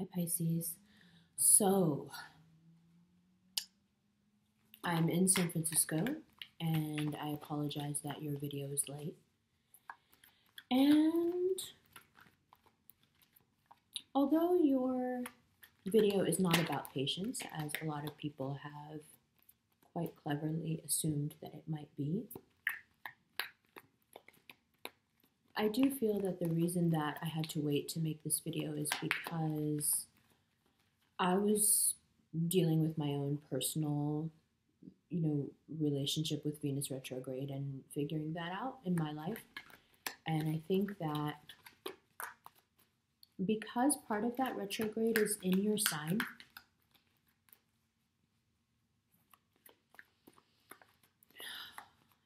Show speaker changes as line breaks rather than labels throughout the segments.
Hi Pisces. So, I'm in San Francisco and I apologize that your video is late. And although your video is not about patience, as a lot of people have quite cleverly assumed that it might be, I do feel that the reason that I had to wait to make this video is because I was dealing with my own personal, relationship with Venus retrograde and figuring that out in my life. And I think that because part of that retrograde is in your sign,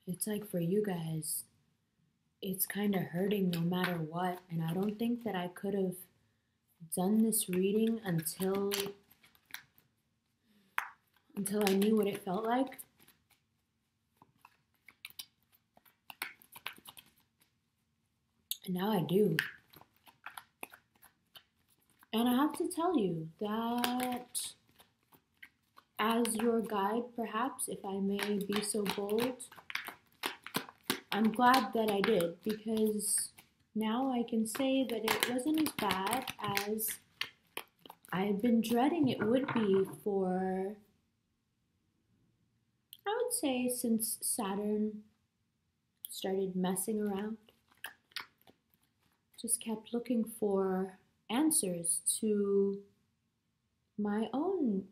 it's like for you guys, it's kind of hurting no matter what. And I don't think that I could have done this reading until I knew what it felt like. And now I do. And I have to tell you that as your guide, perhaps, if I may be so bold, I'm glad that I did, because now I can say that it wasn't as bad as I had been dreading it would be for, I would say, since Saturn started messing around. Just kept looking for answers to my own,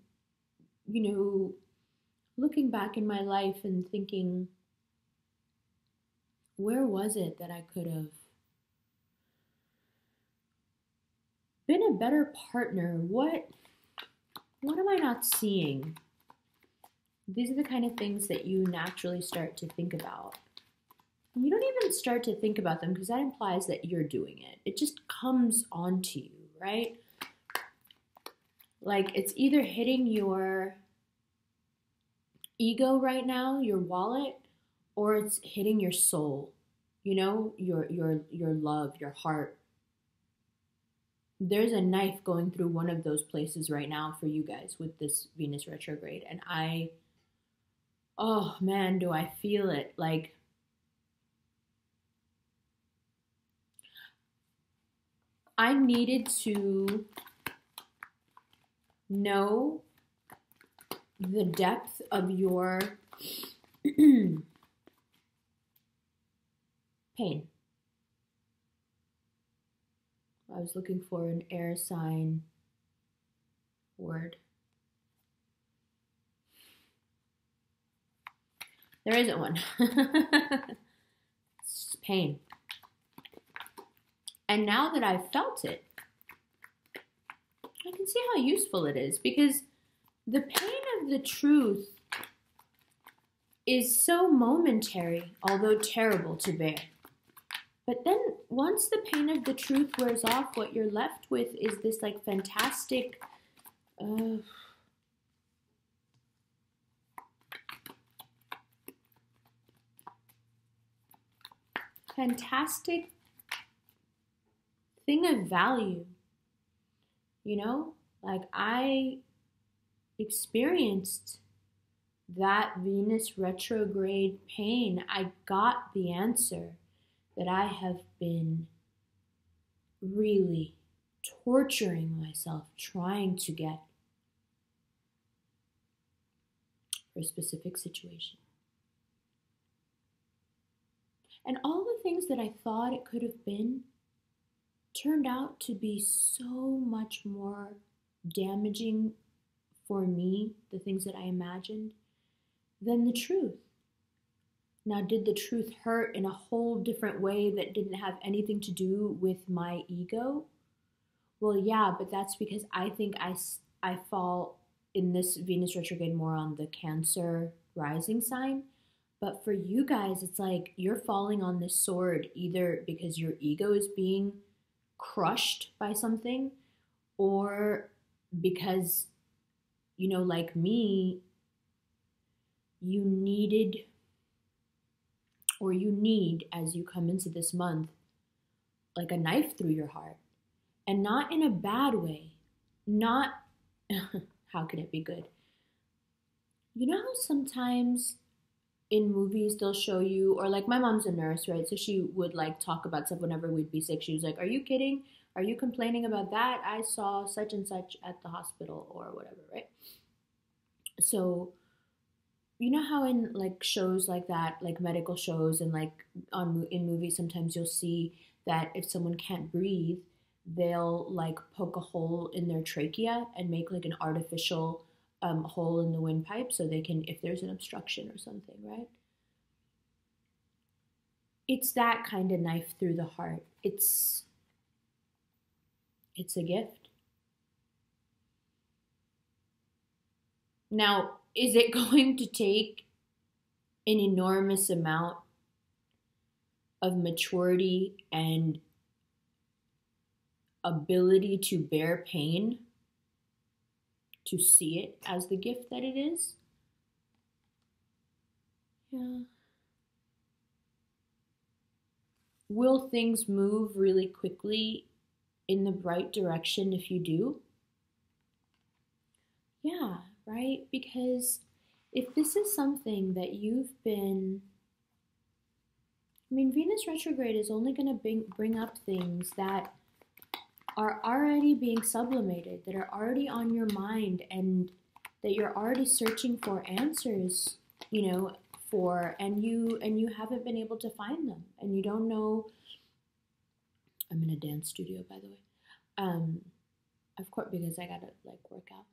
looking back in my life and thinking, where was it that I could have been a better partner? What am I not seeing? These are the kind of things that you naturally start to think about. You don't even start to think about them because that implies that you're doing it. It just comes onto you, right? Like it's either hitting your ego right now, your wallet, or it's hitting your soul, your love, your heart. There's a knife going through one of those places right now for you guys with this Venus retrograde. And oh man, do I feel it. Like, I needed to know the depth of your pain. I was looking for an air sign word. There isn't one. It's pain. And now that I've felt it, I can see how useful it is, because the pain of the truth is so momentary, although terrible to bear. But then once the pain of the truth wears off, what you're left with is this like fantastic, fantastic thing of value. Like I experienced that Venus retrograde pain. I got the answer that I have been really torturing myself trying to get for a specific situation. And all the things that I thought it could have been turned out to be so much more damaging for me, the things that I imagined, than the truth. Now, did the truth hurt in a whole different way that didn't have anything to do with my ego? Well, yeah, but that's because I think I fall in this Venus retrograde more on the Cancer rising sign. But for you guys, it's like you're falling on this sword either because your ego is being crushed by something, or because, like me, you needed, or you need, as you come into this month, like a knife through your heart. And not in a bad way, not, how can it be good? You know how sometimes in movies they'll show you, or like my mom's a nurse, right? So she would like talk about stuff whenever we'd be sick. She was like, "Are you kidding? Are you complaining about that? I saw such and such at the hospital or whatever," right? So you know how in like shows like that, like medical shows and like on in movies, sometimes you'll see that if someone can't breathe, they'll like poke a hole in their trachea and make like an artificial hole in the windpipe so they can, if there's an obstruction or something, right? It's that kind of knife through the heart. It's a gift. Now, is it going to take an enormous amount of maturity and ability to bear pain to see it as the gift that it is? Yeah. Will things move really quickly in the right direction if you do? Yeah, right? Because if this is something that you've been, I mean, Venus retrograde is only going to bring up things that are already being sublimated, that are already on your mind, and that you're already searching for answers, you know, for, and you haven't been able to find them, and you don't know. I'm in a dance studio, by the way. Of course, because I gotta like work out.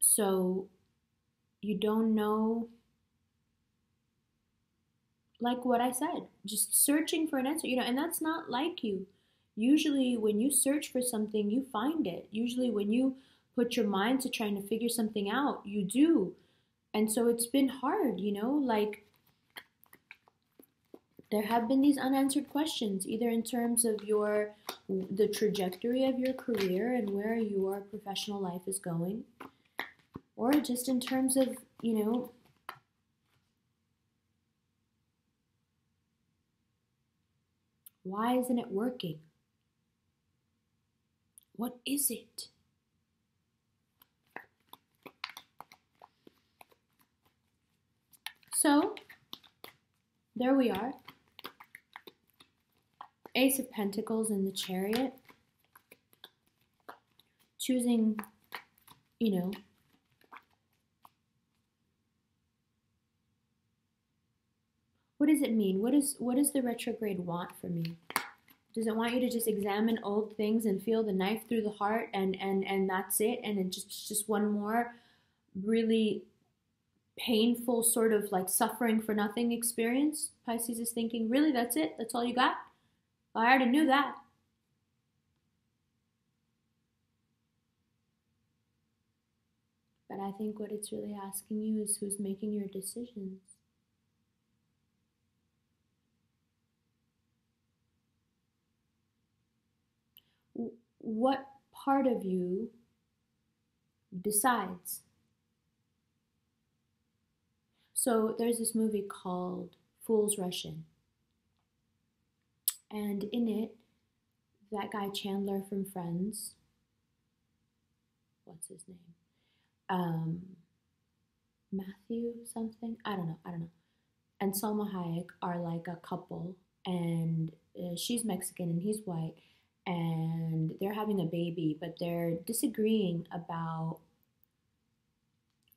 So you don't know, like what I said, just searching for an answer, you know, and that's not like you. Usually, when you search for something, you find it. Usually, when you put your mind to trying to figure something out, you do. And so it's been hard, you know, like there have been these unanswered questions, either in terms of the trajectory of your career and where your professional life is going, or just in terms of, you know, why isn't it working? What is it? So, there we are. Ace of Pentacles in the Chariot. Choosing, you know, what does it mean? What does the retrograde want from you? Does it want you to just examine old things and feel the knife through the heart and that's it? And it just one more really painful sort of like suffering for nothing experience? Pisces is thinking, really, that's it? That's all you got? I already knew that. But I think what it's really asking you is who's making your decisions. What part of you decides? So there's this movie called Fools Rush In. And in it, that guy Chandler from Friends, what's his name? Matthew something? I don't know. And Salma Hayek are like a couple, and she's Mexican and he's white, and they're having a baby, but they're disagreeing about,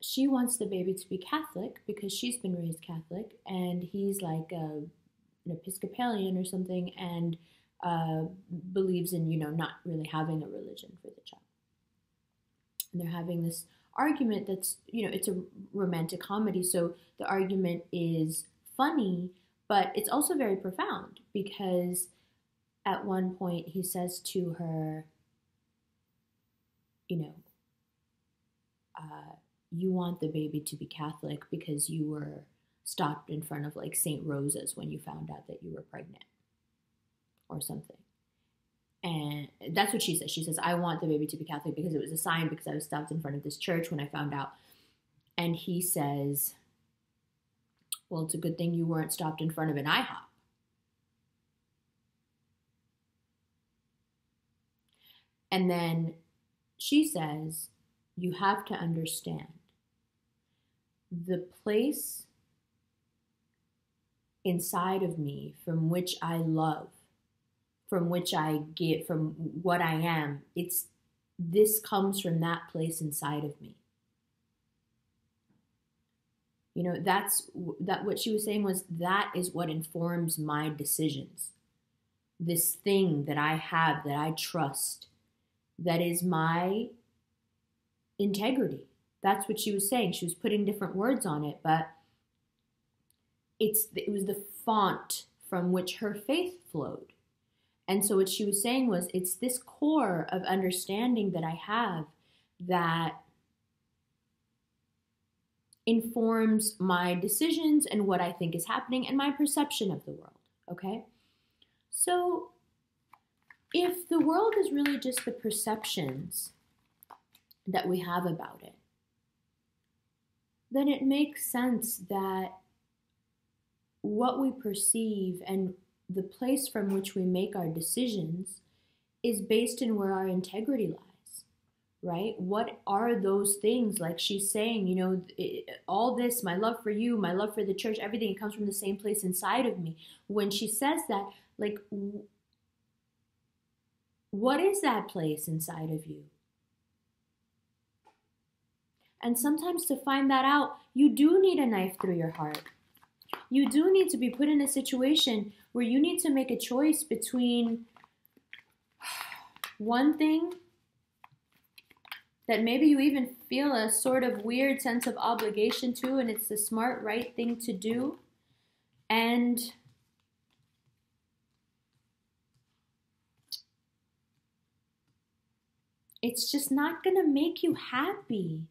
she wants the baby to be Catholic because she's been raised Catholic, and he's like an Episcopalian or something, and believes in, you know, not really having a religion for the child. And they're having this argument that's, you know, it's a romantic comedy, so the argument is funny, but it's also very profound, because at one point he says to her, you know, you want the baby to be Catholic because you were stopped in front of like St. Rosa's when you found out that you were pregnant or something. And that's what she says. She says, I want the baby to be Catholic because it was a sign, because I was stopped in front of this church when I found out. And he says, well, it's a good thing you weren't stopped in front of an IHOP. And then she says, you have to understand the place inside of me from which I love, from which I get, from what I am. This comes from that place inside of me. You know, that what she was saying was, that is what informs my decisions. This thing that I have, that I trust, that is my integrity. That's what she was saying. She was putting different words on it, but it was the font from which her faith flowed. And so what she was saying was, it's this core of understanding that I have that informs my decisions and what I think is happening and my perception of the world, okay? So if the world is really just the perceptions that we have about it, then it makes sense that what we perceive and the place from which we make our decisions is based in where our integrity lies, right? What are those things? Like she's saying, you know, all this, my love for you, my love for the church, everything, it comes from the same place inside of me. When she says that, like, what is that place inside of you? And sometimes to find that out, you do need a knife through your heart. You do need to be put in a situation where you need to make a choice between one thing that maybe you even feel a sort of weird sense of obligation to, and it's the smart, right thing to do, and it's just not going to make you happy.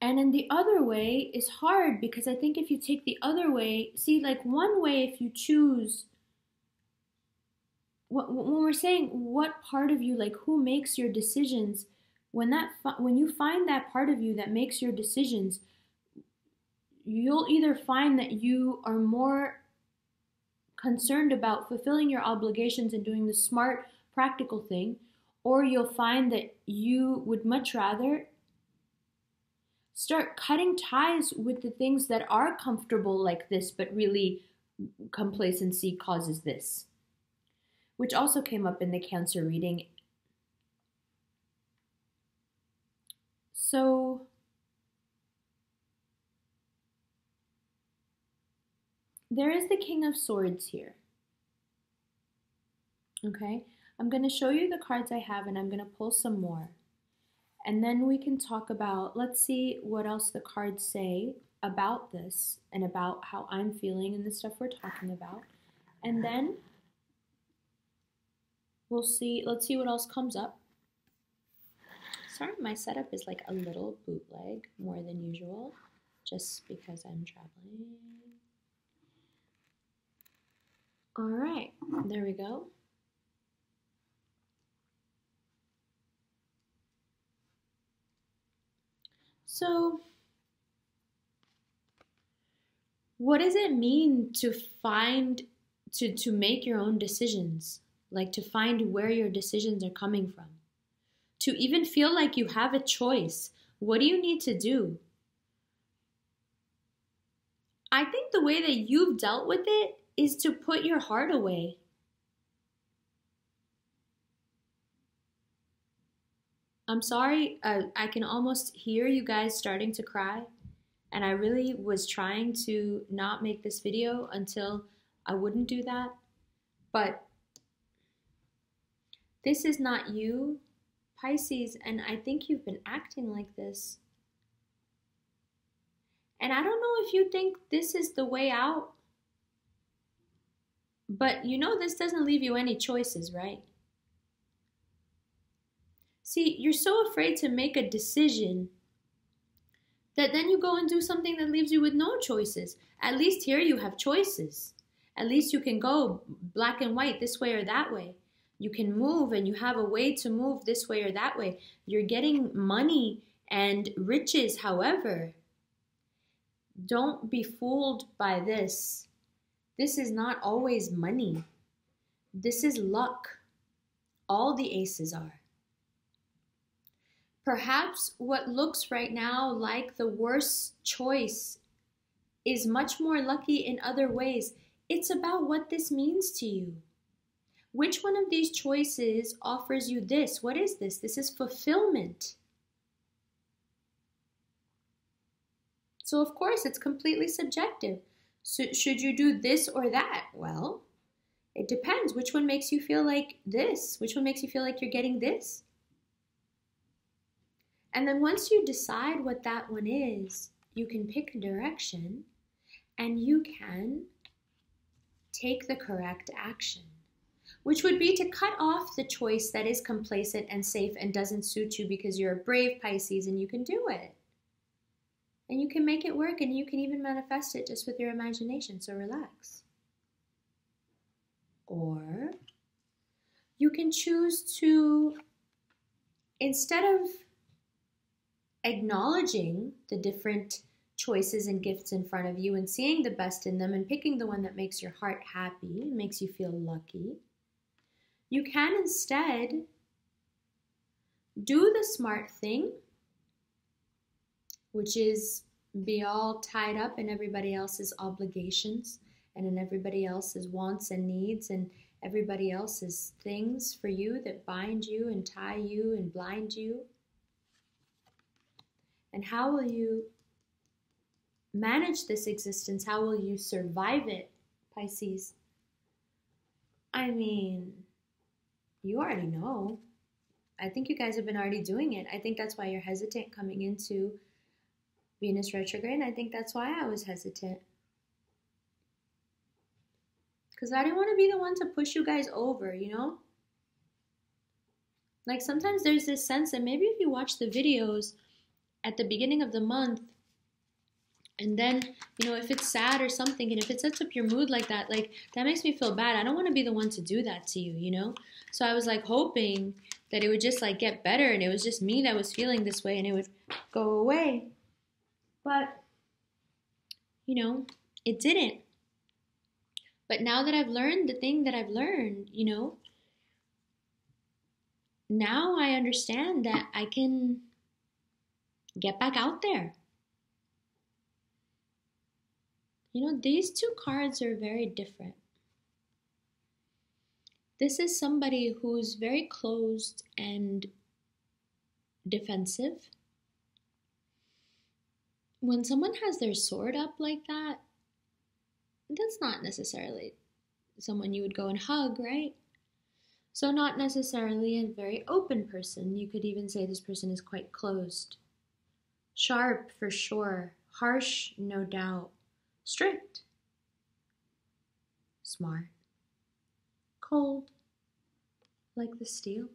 And in the other way is hard, because I think if you take the other way, see, like one way, if you choose, when we're saying what part of you, like who makes your decisions, when you find that part of you that makes your decisions, you'll either find that you are more concerned about fulfilling your obligations and doing the smart, practical thing, or you'll find that you would much rather start cutting ties with the things that are comfortable like this, but really complacency causes this, which also came up in the Cancer reading. So there is the King of Swords here. Okay, I'm going to show you the cards I have, and I'm going to pull some more. And then we can talk about, let's see what else the cards say about this and about how I'm feeling and the stuff we're talking about. And then let's see what else comes up. Sorry, my setup is like a little bootleg more than usual, just because I'm traveling. All right, there we go. So, what does it mean to make your own decisions? Like to find where your decisions are coming from? To even feel like you have a choice. What do you need to do? I think the way that you've dealt with it is to put your heart away. I'm sorry, I can almost hear you guys starting to cry. And I really was trying to not make this video until I wouldn't do that. But this is not you, Pisces, and I think you've been acting like this. And I don't know if you think this is the way out, but you know this doesn't leave you any choices, right? See, you're so afraid to make a decision that then you go and do something that leaves you with no choices. At least here you have choices. At least you can go black and white, this way or that way. You can move and you have a way to move this way or that way. You're getting money and riches, however. Don't be fooled by this. This is not always money. This is luck. All the aces are. Perhaps what looks right now like the worst choice is much more lucky in other ways. It's about what this means to you. Which one of these choices offers you this? What is this? This is fulfillment. So of course it's completely subjective. So should you do this or that? Well, it depends. Which one makes you feel like this? Which one makes you feel like you're getting this? And then once you decide what that one is, you can pick a direction and you can take the correct action, which would be to cut off the choice that is complacent and safe and doesn't suit you because you're a brave Pisces and you can do it. And you can make it work and you can even manifest it just with your imagination, so relax. Or you can choose to, instead of acknowledging the different choices and gifts in front of you and seeing the best in them and picking the one that makes your heart happy and makes you feel lucky, you can instead do the smart thing, which is be all tied up in everybody else's obligations and in everybody else's wants and needs and everybody else's things for you that bind you and tie you and blind you. And how will you manage this existence? How will you survive it, Pisces? I mean, you already know. I think you guys have been already doing it. I think that's why you're hesitant coming into Venus retrograde. I think that's why I was hesitant. Because I didn't want to be the one to push you guys over, you know? Like sometimes there's this sense that maybe if you watch the videos at the beginning of the month, and then, you know, if it's sad or something, and if it sets up your mood like that makes me feel bad. I don't want to be the one to do that to you, you know? So I was like hoping that it would just like get better and it was just me that was feeling this way and it would go away. But, you know, it didn't. But now that I've learned the thing that I've learned, you know, now I understand that I can get back out there. You know, these two cards are very different. This is somebody who's very closed and defensive. When someone has their sword up like that, that's not necessarily someone you would go and hug, right? So not necessarily a very open person. You could even say this person is quite closed. Sharp, for sure. Harsh, no doubt. Strict. Smart. Cold. Like the steel.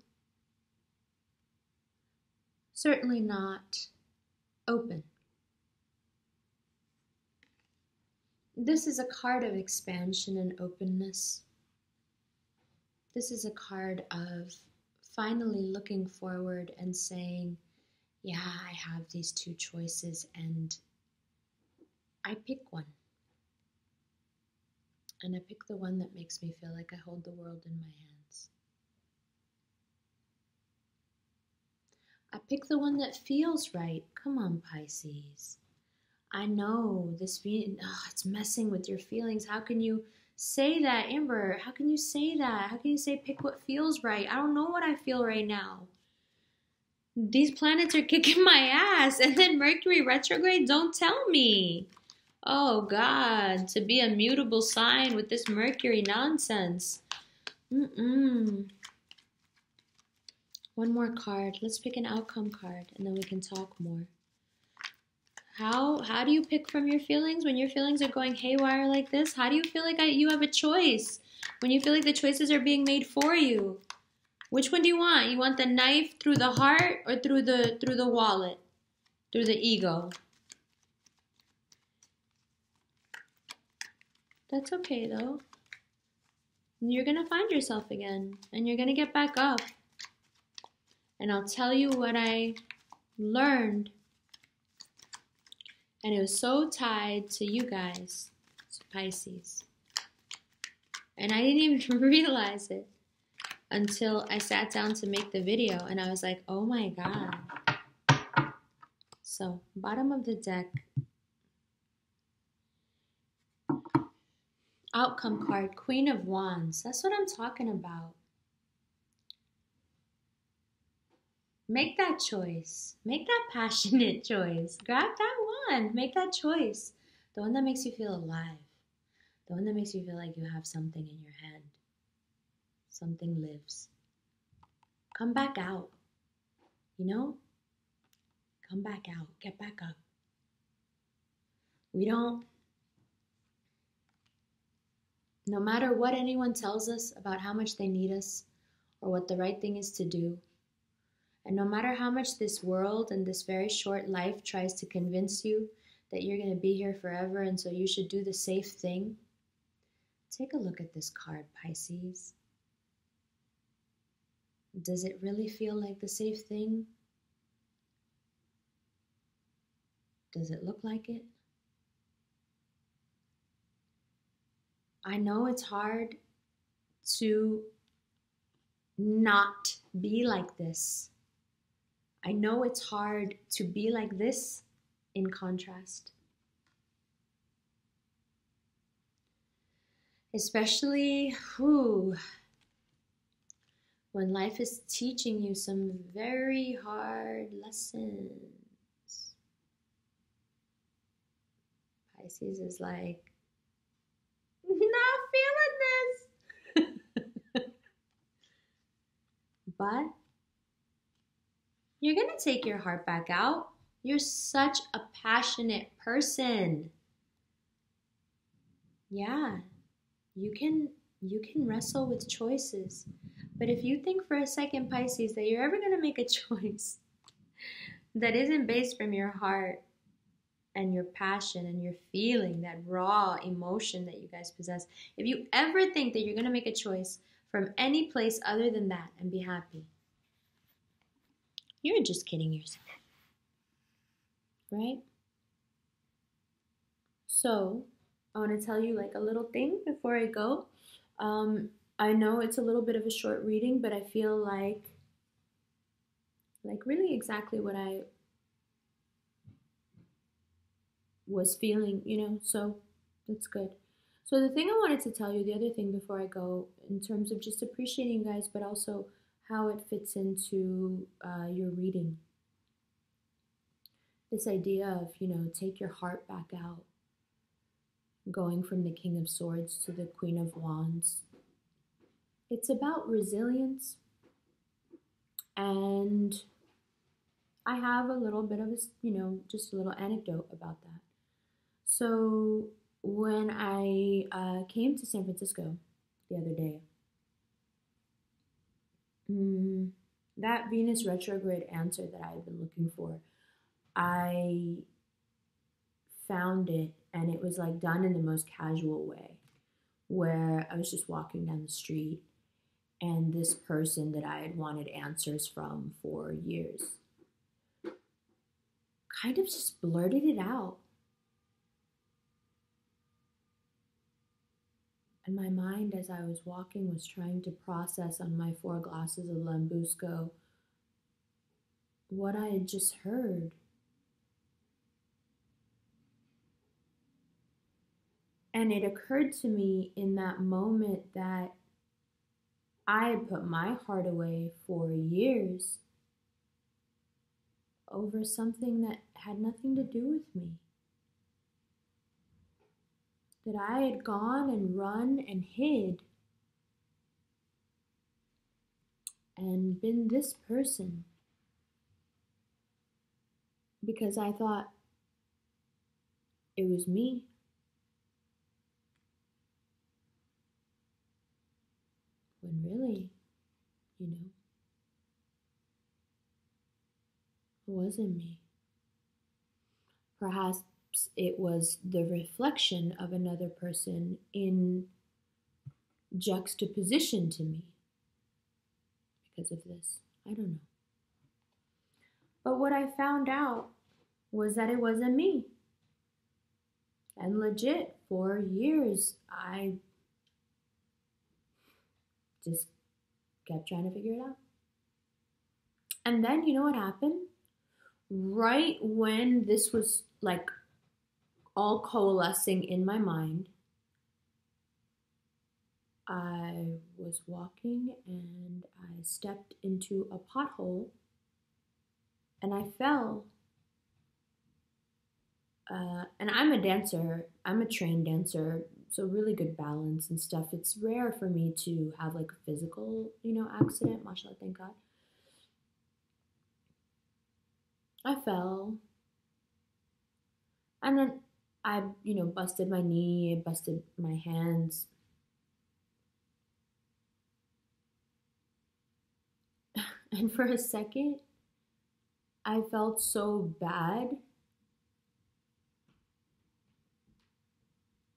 Certainly not open. This is a card of expansion and openness. This is a card of finally looking forward and saying, yeah, I have these two choices and I pick one. And I pick the one that makes me feel like I hold the world in my hands. I pick the one that feels right. Come on, Pisces. I know this feeling, it's messing with your feelings. How can you say that, Amber? How can you say that? How can you say pick what feels right? I don't know what I feel right now. These planets are kicking my ass. And then Mercury retrograde, don't tell me. Oh God, to be a mutable sign with this Mercury nonsense. One more card. Let's pick an outcome card and then we can talk more. How do you pick from your feelings when your feelings are going haywire like this? How do you feel like you have a choice when you feel like the choices are being made for you? Which one do you want? You want the knife through the heart or through the wallet, through the ego? That's okay though. You're gonna find yourself again and you're gonna get back up. And I'll tell you what I learned. And it was so tied to you guys, to Pisces. And I didn't even realize it until I sat down to make the video and I was like, oh my God. So, bottom of the deck, outcome card, Queen of Wands. That's what I'm talking about. Make that choice. Make that passionate choice. Grab that one. Make that choice. The one that makes you feel alive. The one that makes you feel like you have something in your hand. Something lives. Come back out. You know? Come back out. Get back up. No matter what anyone tells us about how much they need us or what the right thing is to do, and no matter how much this world and this very short life tries to convince you that you're going to be here forever and so you should do the safe thing, take a look at this card, Pisces. Does it really feel like the safe thing? Does it look like it? I know it's hard to not be like this. I know it's hard to be like this in contrast. Especially when life is teaching you some very hard lessons. Pisces is like, not feeling this. But you're going to take your heart back out. You're such a passionate person. Yeah, you can wrestle with choices. But if you think for a second, Pisces, that you're ever going to make a choice that isn't based from your heart and your passion and your feeling, that raw emotion that you guys possess, if you ever think that you're going to make a choice from any place other than that and be happy, you're just kidding yourself, right? So I want to tell you like a little thing before I go. I know it's a little bit of a short reading, but I feel like really exactly what I was feeling, so that's good. So the thing I wanted to tell you, the other thing before I go, in terms of just appreciating you guys, but also how it fits into your reading. This idea of, take your heart back out, going from the King of Swords to the Queen of Wands. It's about resilience, and I have a little bit of a, just a little anecdote about that. So when I came to San Francisco the other day, that Venus retrograde answer that I had been looking for, I found it, and it was like done in the most casual way, where I was just walking down the street and this person that I had wanted answers from for years kind of just blurted it out. And my mind, as I was walking, was trying to process on my 4 glasses of Lambrusco what I had just heard. And it occurred to me in that moment that I had put my heart away for years over something that had nothing to do with me. That I had gone and run and hid and been this person because I thought it was me. When really, it wasn't me. Perhaps it was the reflection of another person in juxtaposition to me because of this. I don't know. But what I found out was that it wasn't me. And legit, for years, I just kept trying to figure it out. And then, you know what happened? Right when this was like all coalescing in my mind, I was walking and I stepped into a pothole and I fell. And I'm a dancer, I'm a trained dancer, so really good balance and stuff. It's rare for me to have like a physical, accident, mashallah, thank God. I fell. And then I, busted my knee, busted my hands. And for a second, I felt so bad.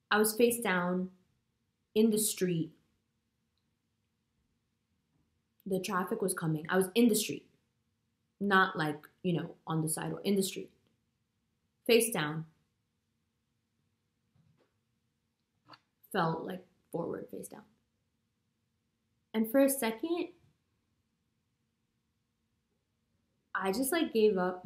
I was face down in the street. The traffic was coming. I was in the street, not like, on the sidewalk, in the street. Face down. Fell like forward, face down. And for a second, I just like gave up.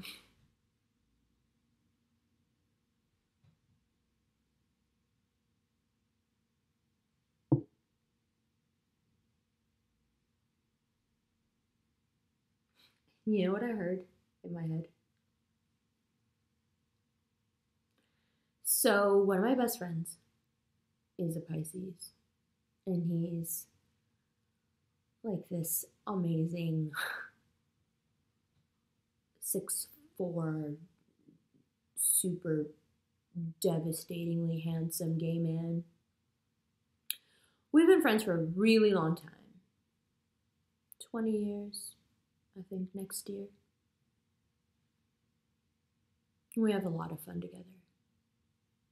You know what I heard in my head? So one of my best friends is a Pisces, and he's like this amazing 6'4", super devastatingly handsome gay man. We've been friends for a really long time. 20 years, I think, next year. We have a lot of fun together.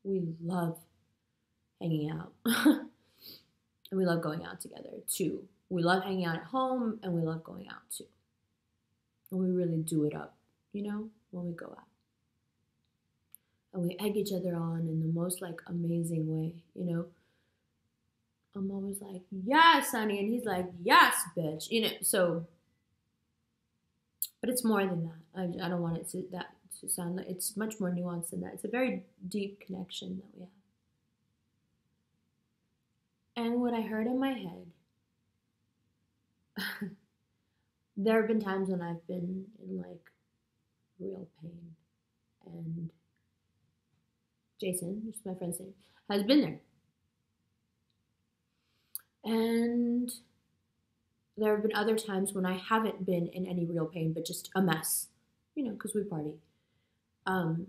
We love hanging out. And we love going out together too. We love hanging out at home and we love going out too. And we really do it up, when we go out. And we egg each other on in the most like amazing way, I'm always like, yes, honey. And he's like, yes, bitch. So, but it's more than that. I don't want it to sound like, it's much more nuanced than that. It's a very deep connection that we have. And what I heard in my head, there have been times when I've been in like real pain. And Jason, which is my friend's name, has been there. And there have been other times when I haven't been in any real pain, but just a mess, because we party. And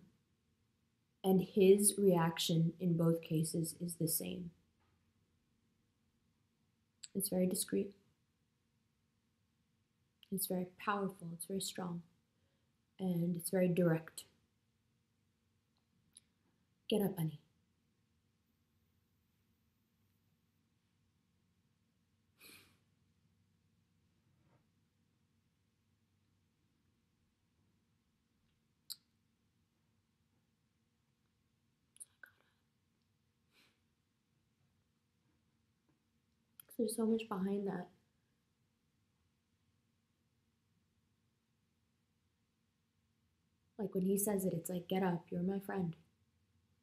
his reaction in both cases is the same. It's very discreet. It's very powerful. It's very strong. And it's very direct. Get up, honey. There's so much behind that. Like when he says it, it's like, get up, you're my friend.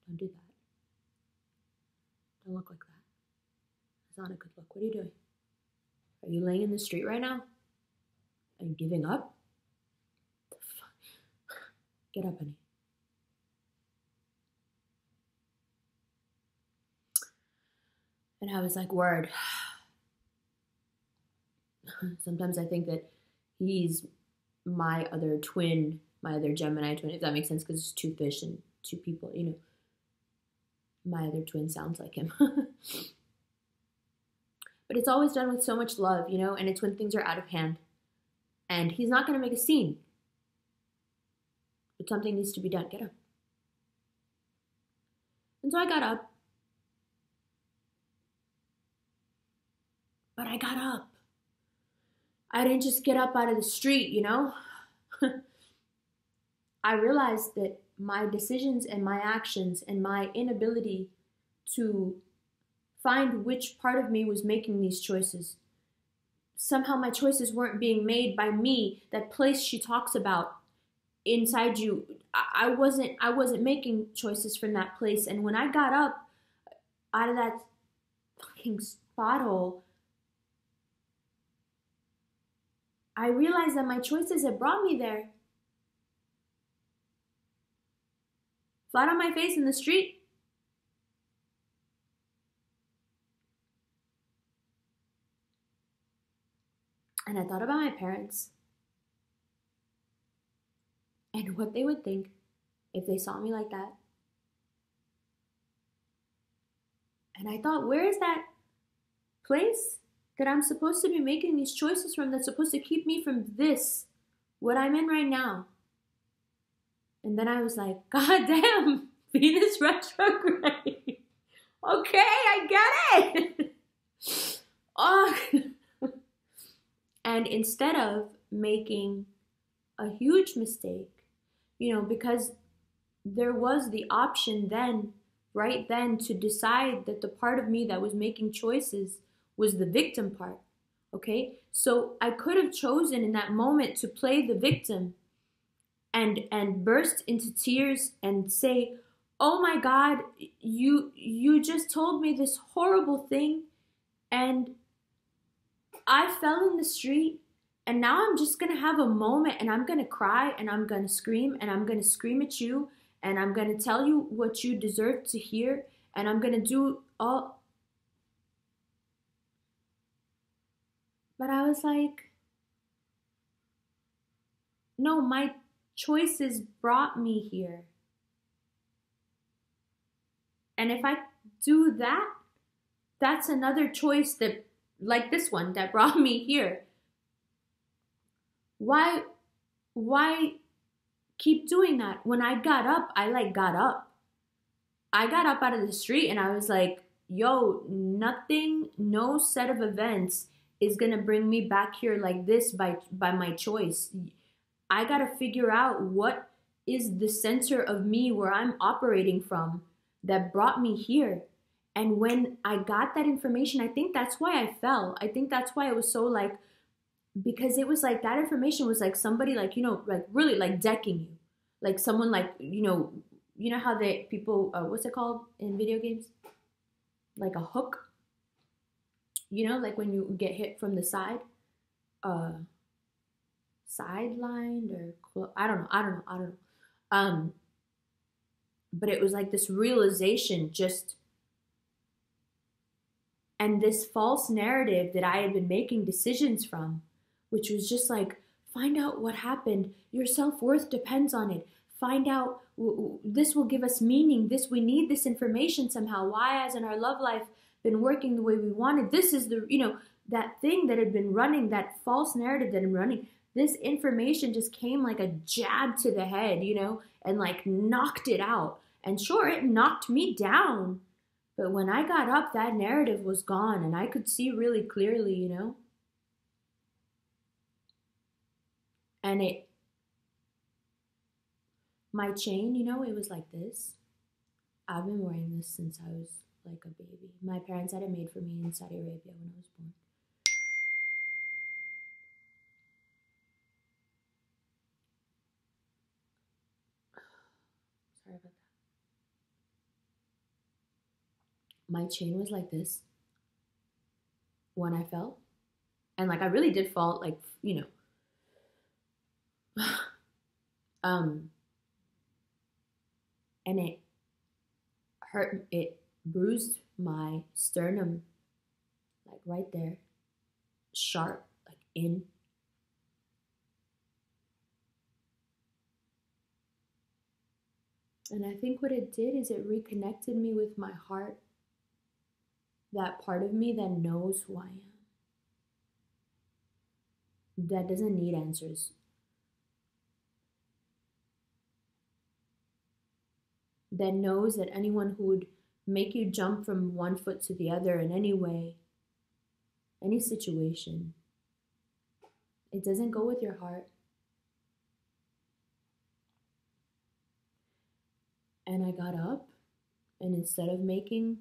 Don't do that. Don't look like that. It's not a good look. What are you doing? Are you laying in the street right now? Are you giving up? The fuck? Get up, honey. And I was like, word. Sometimes I think that he's my other twin, my other Gemini twin, if that makes sense, because it's two fish and two people, My other twin sounds like him. But it's always done with so much love, and it's when things are out of hand. And he's not going to make a scene. But something needs to be done. Get up. And so I got up. But I got up. I didn't just get up out of the street, I realized that my decisions and my actions and my inability to find which part of me was making these choices somehow my choices weren't being made by me. That place she talks about inside you, I wasn't making choices from that place. And when I got up out of that fucking spot hole, I realized that my choices had brought me there. Flat on my face in the street. And I thought about my parents and what they would think if they saw me like that. And I thought, where is that place that I'm supposed to be making these choices from, that's supposed to keep me from this, what I'm in right now? And then I was like, God damn, Venus retrograde. Okay, I get it. Oh. And instead of making a huge mistake, because there was the option then, right then, to decide that the part of me that was making choices was the victim part, okay? So I could have chosen in that moment to play the victim and burst into tears and say, oh my God, you just told me this horrible thing, and I fell in the street, and now I'm just going to have a moment, and I'm going to cry, and I'm going to scream, and I'm going to scream at you, and I'm going to tell you what you deserve to hear, and I'm going to do all. But I was like, no, my choices brought me here. And if I do that, that's another choice that, like this one, that brought me here. Why keep doing that? When I got up, I got up. I got up out of the street and I was like, yo, nothing, no set of events is gonna bring me back here like this by my choice. I gotta figure out what is the center of me where I'm operating from that brought me here. And when I got that information, I think that's why I fell. I think that's why it was so like, because it was like that information was like somebody like, like really like decking you. Like someone like, how they people, what's it called in video games? Like a hook. Like when you get hit from the side, sidelined or I don't know. But it was like this realization just, and this false narrative that I had been making decisions from, which was just like, find out what happened. Your self-worth depends on it. Find out, this will give us meaning. We need this information somehow. Why hasn't our love life been working the way we wanted? This is the, that thing that had been running, that false narrative that had been running. This information just came like a jab to the head, and like knocked it out. And sure, it knocked me down. But when I got up, that narrative was gone and I could see really clearly, And my chain, it was like this. I've been wearing this since I was like a baby. My parents had it made for me in Saudi Arabia when I was born. Sorry about that. My chain was like this when I fell. And like I really did fall, like, and it hurt, it bruised my sternum, like right there, sharp, like in. And I think what it did is it reconnected me with my heart, that part of me that knows who I am, that doesn't need answers, that knows that anyone who would make you jump from one foot to the other in any way, any situation, it doesn't go with your heart. And I got up, and instead of making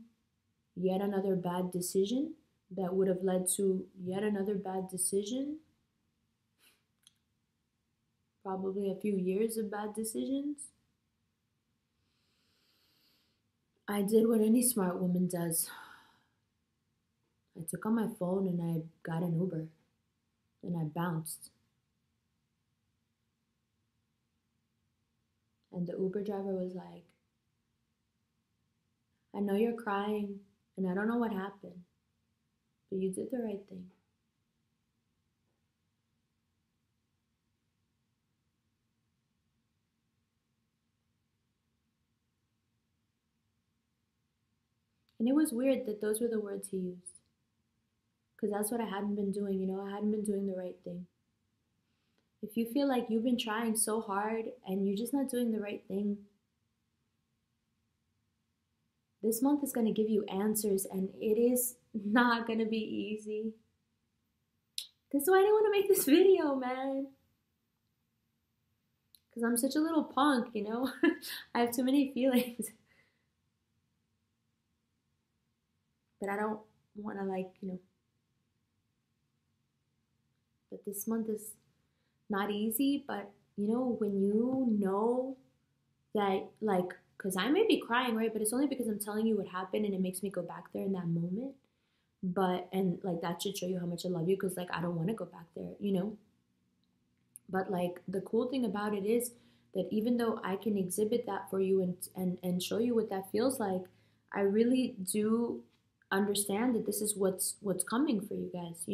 yet another bad decision, that would have led to yet another bad decision, probably a few years of bad decisions. I did what any smart woman does. I took out my phone and I got an Uber and I bounced. And the Uber driver was like, I know you're crying and I don't know what happened, but you did the right thing. And it was weird that those were the words he used. Because that's what I hadn't been doing, I hadn't been doing the right thing. If you feel like you've been trying so hard and you're just not doing the right thing, this month is going to give you answers and it is not going to be easy. That's why I didn't want to make this video, man. Because I'm such a little punk, I have too many feelings. But I don't want to but this month is not easy. But when you know that, because I may be crying, right? But it's only because I'm telling you what happened and it makes me go back there in that moment. But, and that should show you how much I love you, because I don't want to go back there, But the cool thing about it is that even though I can exhibit that for you and show you what that feels like, I really do understand that this is what's coming for you guys,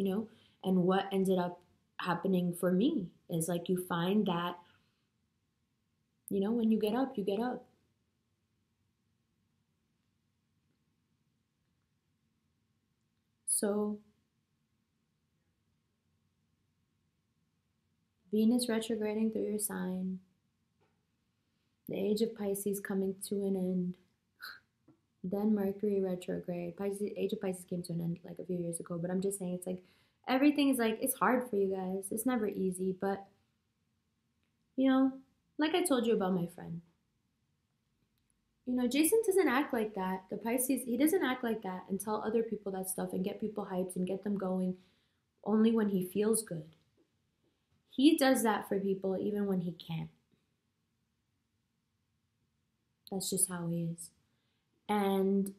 and what ended up happening for me is you find that, when you get up, you get up. So Venus retrograding through your sign, the age of Pisces coming to an end, then Mercury retrograde. Age of Pisces came to an end a few years ago, but I'm just saying it's everything is it's hard for you guys. It's never easy, but like I told you about my friend. Jason doesn't act like that. The Pisces, he doesn't act like that and tell other people that stuff and get people hyped and get them going only when he feels good. He does that for people even when he can't. That's just how he is. And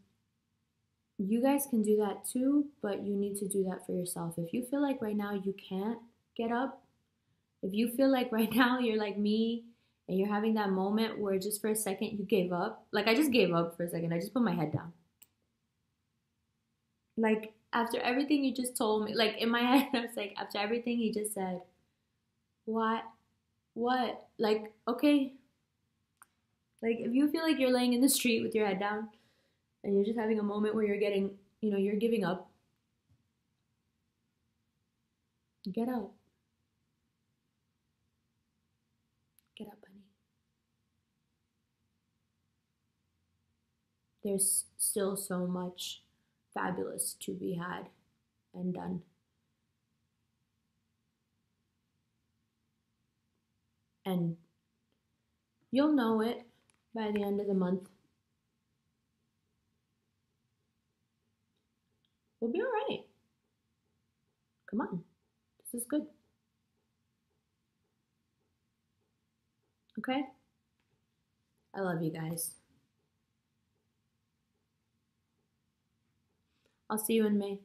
you guys can do that too, but you need to do that for yourself. If you feel like right now you can't get up, if you feel like right now you're like me and you're having that moment where just for a second you gave up, I just gave up for a second. I just put my head down. After everything you just told me, in my head, I was after everything he just said, what? Okay. If you feel like you're laying in the street with your head down and you're just having a moment where you're getting, you're giving up, get up. Get up, honey. There's still so much fabulous to be had and done. And you'll know it by the end of the month. We'll be all right. Come on. This is good. Okay? I love you guys. I'll see you in May.